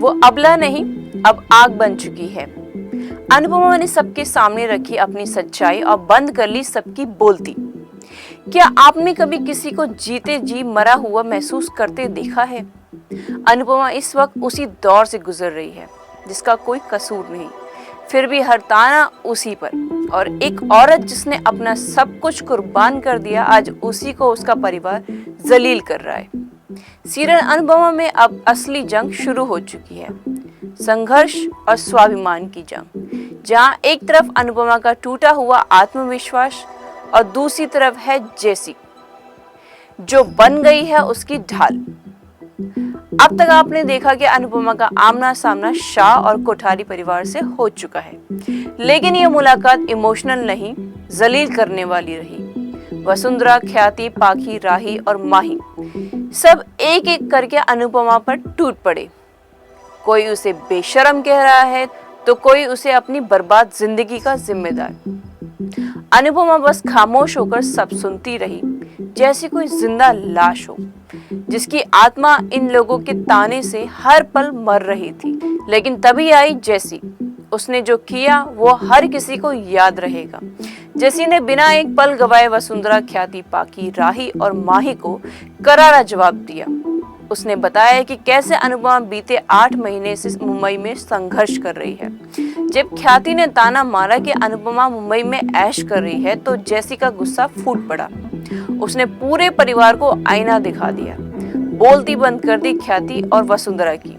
वो अबला नहीं, अब आग बन चुकी है। अनुपमा ने सबके सामने रखी अपनी सच्चाई और बंद कर ली सबकी बोलती। क्या आपने कभी किसी को जीते जी मरा हुआ महसूस करते देखा है? अनुपमा इस वक्त उसी दौर से गुजर रही है जिसका कोई कसूर नहीं, फिर भी हर ताना उसी पर। और एक औरत जिसने अपना सब कुछ कुर्बान कर दिया, आज उसी को उसका परिवार जलील कर रहा है। सीरियल अनुपमा में अब असली जंग शुरू हो चुकी है, संघर्ष और स्वाभिमान की जंग, जहां एक तरफ अनुपमा का टूटा हुआ आत्मविश्वास और दूसरी तरफ है जेसी, जो बन गई है उसकी ढाल। अब तक आपने देखा कि अनुपमा का आमना सामना शाह और कोठारी परिवार से हो चुका है, लेकिन यह मुलाकात इमोशनल नहीं, जलील करने वाली रही। वसुंधरा, ख्याति, पाखी, राही और माही सब एक एक करके अनुपमा पर टूट पड़े। कोई उसे बेशर्म कह रहा है तो कोई उसे अपनी बर्बाद जिंदगी का जिम्मेदार। अनुपमा बस खामोश होकर सब सुनती रही, जैसी कोई जिंदा लाश हो जिसकी आत्मा इन लोगों के ताने से हर पल मर रही थी। लेकिन तभी आई जेसी। उसने जो किया वो हर किसी को याद रहेगा। जेसी ने बिना एक पल गवाए वसुंधरा, ख्याति, पाखी, राही और माही को करारा जवाब दिया। उसने बताया कि कैसे अनुपमा बीते 8 महीने से मुंबई में संघर्ष कर रही है। जब ख्याति ने ताना मारा कि अनुपमा मुंबई में ऐश कर रही है तो जेसी का गुस्सा फूट पड़ा। उसने पूरे परिवार को आईना दिखा दिया, बोलती बंद कर दी ख्याति और वसुंधरा की।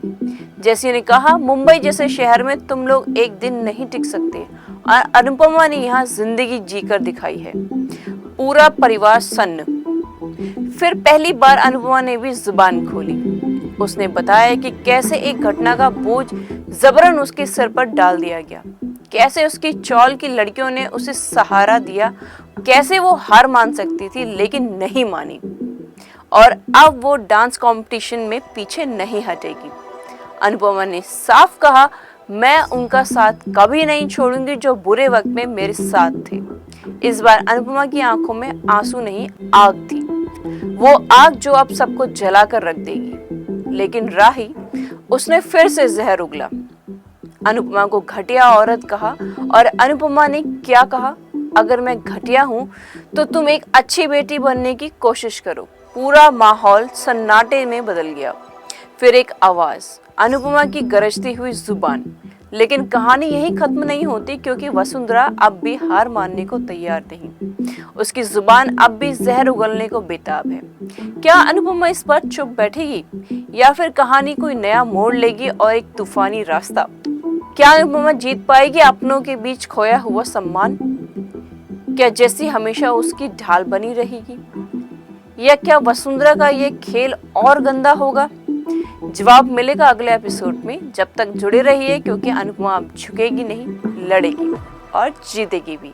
जेसी ने कहा, मुंबई जैसे शहर में तुम लोग एक दिन नहीं टिक सकते और अनुपमा ने यहाँ जिंदगी जीकर दिखाई है। पूरा परिवार सन्न। फिर पहली बार अनुपमा ने भी जुबान खोली। उसने बताया कि कैसे एक घटना का बोझ जबरन उसके सिर पर डाल दिया गया, कैसे उसकी चौल की लड़कियों ने उसे सहारा दिया, कैसे वो हार मान सकती थी लेकिन नहीं मानी, और अब वो डांस कंपटीशन में पीछे नहीं हटेगी। अनुपमा ने साफ कहा, मैं उनका साथ कभी नहीं छोड़ूंगी जो बुरे वक्त में मेरे साथ थे। इस बार अनुपमा की आंखों में आंसू नहीं, आग थी। वो आग जो अब सबको जलाकर रख देगी। लेकिन राही, उसने फिर से जहर उगला। अनुपमा को घटिया औरत कहा और अनुपमा ने क्या कहा, अगर मैं घटिया हूं तो तुम एक अच्छी बेटी बनने की कोशिश करो। पूरा माहौल सन्नाटे में बदल गया। फिर एक आवाज, अनुपमा की गरजती हुई जुबान। लेकिन कहानी यही खत्म नहीं होती, क्योंकि वसुंधरा अब भी हार मानने को तैयार नहीं। उसकी जुबान अब भी जहर उगलने को बेताब है। क्या अनुपमा इस पर चुप बैठेगी या फिर कहानी कोई नया मोड़ लेगी और एक तूफानी रास्ता? क्या अनुपमा जीत पाएगी अपनों के बीच खोया हुआ सम्मान? क्या जेसी हमेशा उसकी ढाल बनी रहेगी, या क्या वसुंधरा का ये खेल और गंदा होगा? जवाब मिलेगा अगले एपिसोड में। जब तक जुड़े रहिए, क्योंकि अनुपमा अब झुकेगी नहीं, लड़ेगी और जीतेगी भी।